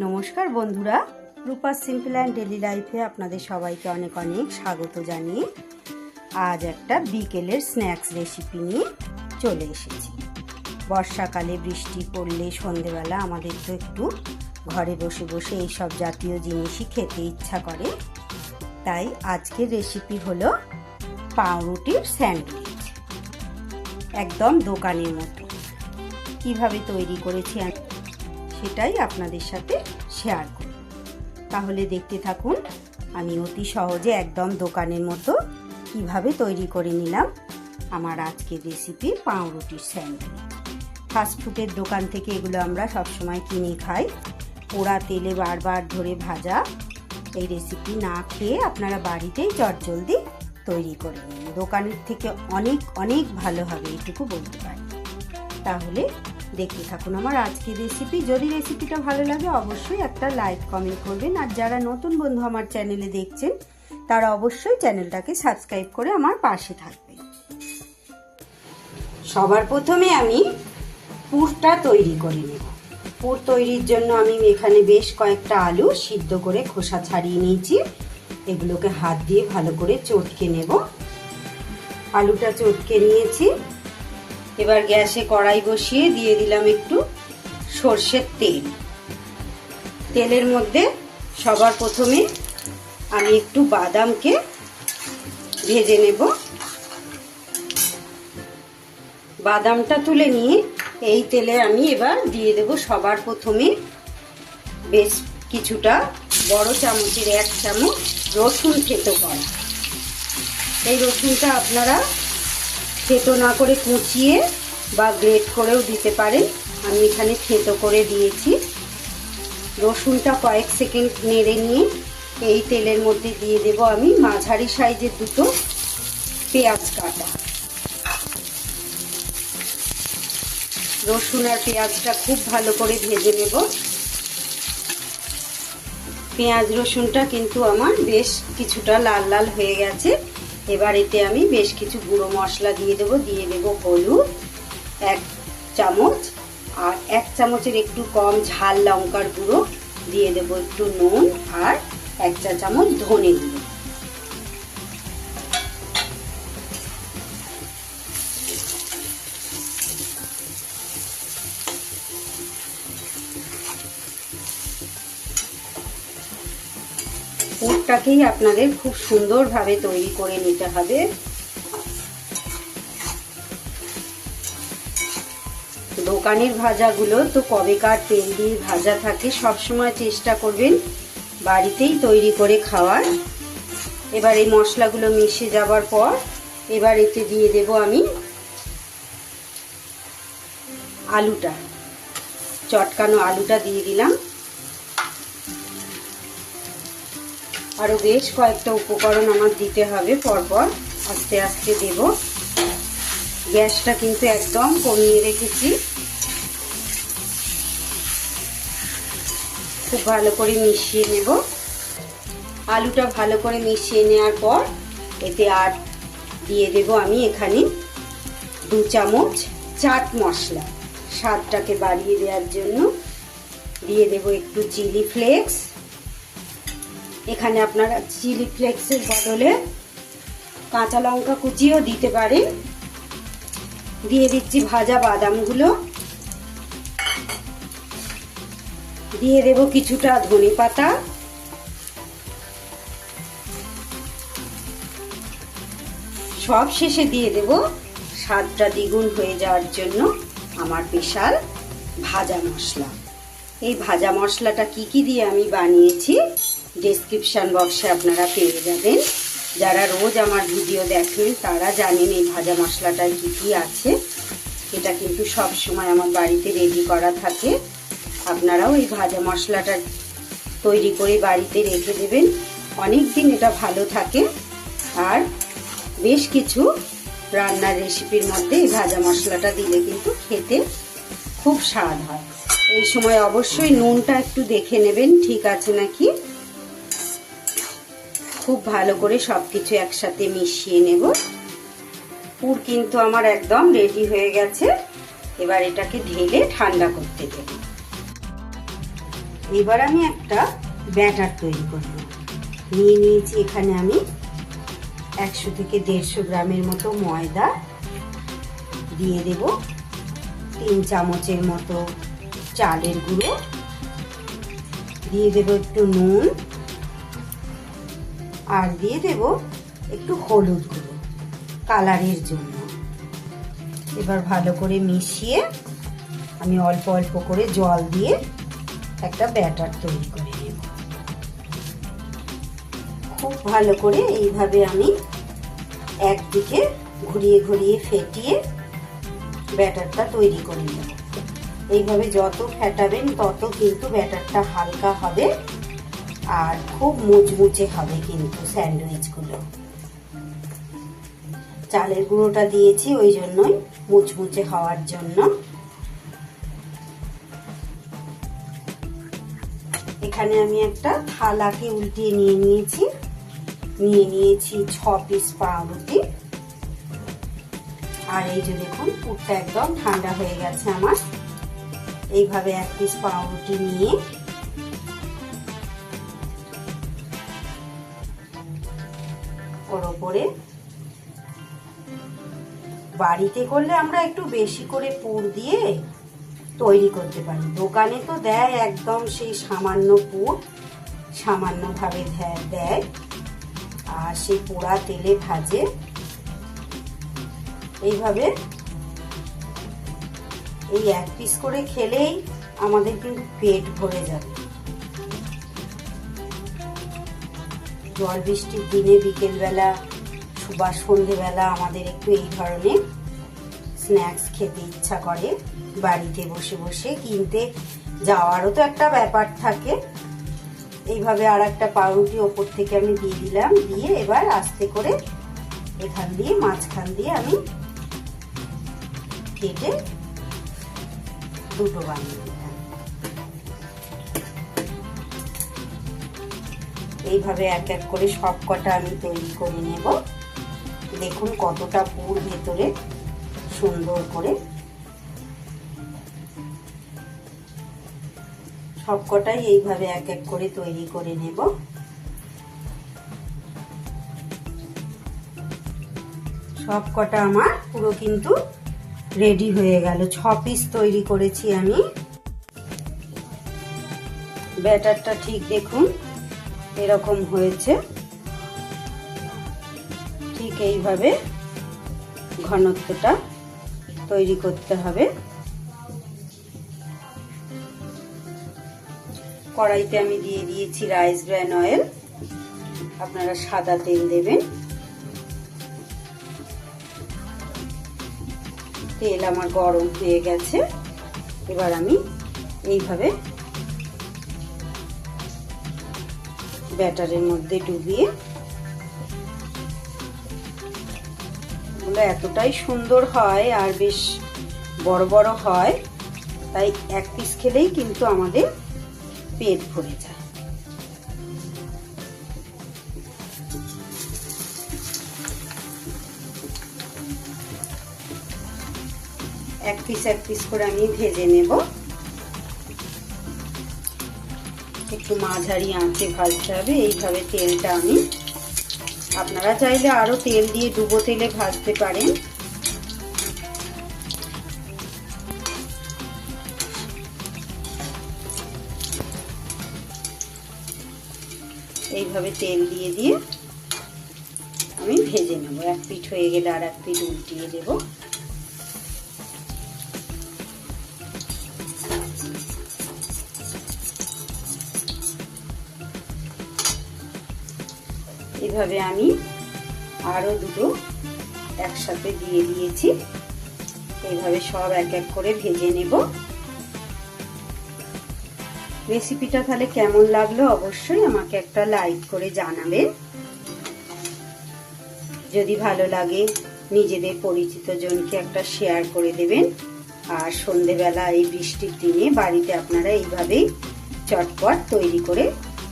নমস্কার বন্ধুরা, Rupa's simple and daily লাইফে আপনাদের সবাইকে অনেক অনেক স্বাগত জানিয়ে আজ একটা বিকেলের স্ন্যাক্স রেসিপি নিয়ে চলে এসেছি। বর্ষাকালে বৃষ্টি পড়লে সন্ধেবেলা আমাদের তো একটু ঘরে বসে বসে এইসব জাতীয় জিনিসই খেতে ইচ্ছা করে। তাই আজকের রেসিপি হলো পাউরুটির স্যান্ডউইচ, একদম দোকানের মতো। কিভাবে তৈরি করেছি সেটাই আপনাদের সাথে শেয়ার করব। তাহলে দেখতে থাকুন। আমি অতি সহজে একদম দোকানের মতো কিভাবে তৈরি করে নিলাম আমার আজকের রেসিপি পাউরুটির স্যান্ডউইচ। ফাস্টফুডের দোকান থেকে এগুলো আমরা সবসময় কিনে খাই, পোড়া তেলে বারবার ধরে ভাজা। এই রেসিপি না খেয়ে আপনারা বাড়িতেই চটজলদি তৈরি করে নিন, দোকানের থেকে অনেক অনেক ভালো হবে, এইটুকু বলতে পারি। তাহলে দেখতে থাকুন আমার আজকের রেসিপি। যদি রেসিপিটা ভালো লাগে অবশ্যই একটা লাইক কমেন্ট করবেন, আর যারা নতুন বন্ধু আমার চ্যানেলে দেখছেন তারা অবশ্যই চ্যানেলটাকে সাবস্ক্রাইব করে আমার পাশে থাকবেন। সবার প্রথমে আমি পুরটা তৈরি করে নেব। পুর তৈরির জন্য আমি এখানে বেশ কয়েকটা আলু সিদ্ধ করে খোসা ছাড়িয়ে নিয়েছি। এগুলোকে হাত দিয়ে ভালো করে চটকে নেব। আলুটা চটকে নিয়েছি। এবার গ্যাসে কড়াই বসিয়ে দিয়ে দিলাম একটু সর্ষের তেল। তেলের মধ্যে সবার প্রথমে আমি একটু বাদামকে ভেজে নেব। বাদামটা তুলে নিয়ে এই তেলে আমি এবার দিয়ে দেব সবার প্রথমে বেশ কিছুটা বড় চামচের 1 চামচ রসুন থেতো করা। এই রসুনটা আপনারা থেতো না করে কুচিয়ে বা গ্রেট করেও দিতে পারেন। আমি এখানে থেতো করে দিয়েছি। রসুনটা কয়েক সেকেন্ড নেড়ে নিয়ে এই তেলের মধ্যে দিয়ে দেব আমি মাঝারি সাইজের দুটো পেঁয়াজ কাটা। রসুন আর পেঁয়াজটা খুব ভালো করে ভেজে নেব। পেঁয়াজ রসুনটা কিন্তু আমার বেশ কিছুটা লাল লাল হয়ে গেছে। এবার এতে আমি বেশ কিছু গুঁড়ো মশলা দিয়ে দেবো। দিয়ে দেবো হলুদ 1 চামচ, আর 1 চামচের একটু কম ঝাল লঙ্কার গুঁড়ো, দিয়ে দেবো একটু নুন, আর 1 চা চামচ ধনে গুঁড়ো। পুরটাকেই আপনাদের খুব সুন্দরভাবে তৈরি করে নিতে হবে। দোকানের ভাজাগুলো তো কবেকার তেল দিয়ে ভাজা থাকে, সবসময় চেষ্টা করবেন বাড়িতেই তৈরি করে খাওয়ার। এবার এই মশলাগুলো মিশে যাবার পর এবার এতে দিয়ে দেব আমি আলুটা, চটকানো আলুটা দিয়ে দিলাম। আরো বেশ কয়েকটা উপকরণ আমার দিতে হবে, পরপর আস্তে আস্তে দেব। গ্যাসটা কিন্তু একদম কমিয়ে রেখেছি। খুব ভালো করে মিশিয়ে নেব। আলুটা ভালো করে মিশিয়ে নেওয়ার পর এতে আর দিয়ে দেব আমি এখানে 2 চামচ চাট মশলা, স্বাদটাকে বাড়িয়ে দেওয়ার জন্য। দিয়ে দেব একটু চিলি ফ্লেক্স। এখানে আপনারা চিলি ফ্লেক্সের বদলে কাঁচা লঙ্কা কুচিও দিতে পারেন। দিয়ে দিচ্ছি ভাজা বাদামগুলো। দিয়ে দেব কিছুটা ধনে পাতা। সব শেষে দিয়ে দেব স্বাদটা দ্বিগুণ হয়ে যাওয়ার জন্য আমার স্পেশাল ভাজা মশলা। এই ভাজা মশলাটা কি কি দিয়ে আমি বানিয়েছি ডেসক্রিপশন বক্সে আপনারা পেয়ে যাবেন। যারা রোজ আমার ভিডিও দেখেন তারা জানেন এই ভাজা মশলাটায় কি কি আছে। এটা কিন্তু সব সময় আমার বাড়িতে রেডি করা থাকে। আপনারাও এই ভাজা মশলাটা তৈরি করে বাড়িতে রেখে দেবেন, অনেক দিন এটা ভালো থাকে। আর বেশ কিছু রান্নার রেসিপির মধ্যে এই ভাজা মশলাটা দিলে কিন্তু খেতে খুব স্বাদ হয়। এই সময় অবশ্যই নুনটা একটু দেখে নেবেন ঠিক আছে নাকি। খুব ভালো করে সবকিছু একসাথে মিশিয়ে নেব। পুর কিন্তু আমার একদম রেডি হয়ে গেছে। এবার এটাকে ঢেলে ঠান্ডা করতে দেব। এবার আমি একটা ব্যাটার তৈরি করব। নিয়ে নিয়েছি এখানে আমি 100 থেকে 150 গ্রামের মতো ময়দা, দিয়ে দেব 3 চামচের মতো চালের গুঁড়ো, দিয়ে দেব একটু নুন, আর দিয়ে দেব একটু হলুদ গুঁড়ো কালারের জন্য। এবার ভালো করে মিশিয়ে আমি অল্প অল্প করে জল দিয়ে একটা ব্যাটার তৈরি করে নেব। খুব ভালো করে এইভাবে আমি একদিকে ঘুরিয়ে ঘুরিয়ে ফেটিয়ে ব্যাটারটা তৈরি করে নেব। এইভাবে যত ফেটাবেন তত কিন্তু ব্যাটারটা হালকা হবে আর খুব মুচমুচে হবে কিন্তু স্যান্ডউইচগুলো। চালের গুঁড়োটা দিয়েছি ওই জন্যই মুচমুচে হওয়ার জন্য। এখানে আমি একটা থালাকে উল্টিয়ে নিয়ে নিয়েছি 6 পিস পাউরুটি। আর এই যে দেখুন পুরটা একদম ঠান্ডা হয়ে গেছে আমার। এইভাবে 1 পিস পাউরুটি নিয়ে ওর ওপরে, বাড়িতে করলে আমরা একটু বেশি করে পুর দিয়ে তৈরি করতে পারি। দোকানে তো দেয় একদম সেই সামান্য পুর, সামান্যভাবে দেয় আর সেই পোড়া তেলে ভাজে। এইভাবে এই 1 পিস করে খেলেই আমাদের কিন্তু পেট ভরে যাবে। জল বৃষ্টির দিনে বিকেলবেলা বা সন্ধেবেলা আমাদের একটু এই ধরনের স্ন্যাক্স খেতে ইচ্ছা করে। বাড়িতে বসে বসে কিনতে যাওয়ারও তো একটা ব্যাপার থাকে। এইভাবে আর একটা পাউরুটি ওপর থেকে আমি দিয়ে দিলাম, দিয়ে এবার আস্তে করে এখান দিয়ে মাঝখান দিয়ে আমি কেটে দুটো বানিয়ে দিলাম। এইভাবে এক এক করে সব কটা আমি তৈরি করে নেব। দেখুন কতটা পুর ভেতরে সুন্দর করে। সবকটাই এইভাবে এক এক করে তৈরি করে নেব। সবকটা আমার পুরো কিন্তু রেডি হয়ে গেল। 6 পিস তৈরি করেছি আমি। ব্যাটারটা ঠিক দেখুন এরকম হয়েছে। ঠিক এইভাবে ঘনত্বটা তৈরি করতে হবে। কড়াইতে আমি দিয়ে দিয়েছি রাইস ব্র্যান অয়েল, আপনারা সাদা তেল দেবেন। তেল আমার গরম হয়ে গেছে। এবার আমি এইভাবে ব্যাটারের মধ্যে ডুবিয়ে, এগুলো এতটাই সুন্দর হয় আর বেশ বড় বড় হয়, তাই 1 পিস খেলেই কিন্তু আমাদের পেট ভরে যায়। এক পিস করে আমি ভেজে নেব। একটু মাঝারি আঁচে ভাজতে হবে। এইভাবে তেলটা আমি, আপনারা চাইলে আরো তেল দিয়ে ডুবো তেলে ভাজতে পারেন। এইভাবে তেল দিয়ে আমি ভেজে নেব। 1 পিঠ হয়ে গেলে আর 1 পিঠ উল্টিয়ে দেব। এইভাবে আমি আরো দুটো একসাথে দিয়ে দিয়েছি। এইভাবে সব এক এক করে ভেজে নেব। রেসিপিটা তাহলে কেমন লাগলো অবশ্যই আমাকে একটা লাইক করে জানাবেন। যদি ভালো লাগে নিজেদের পরিচিত জনকে একটা শেয়ার করে দেবেন। আর সন্ধেবেলা এই বৃষ্টির দিনে বাড়িতে আপনারা এইভাবেই চটপট তৈরি করে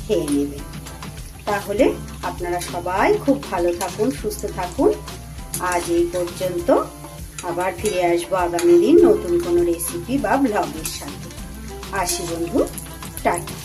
খেয়ে নেবেন। তাহলে আপনারা সবাই খুব ভালো থাকুন, সুস্থ থাকুন। আজ এই পর্যন্ত। আবার ফিরে আসবো আগামী দিন নতুন কোনো রেসিপি বা ব্লগের সাথে। আসি বন্ধু, টাটা।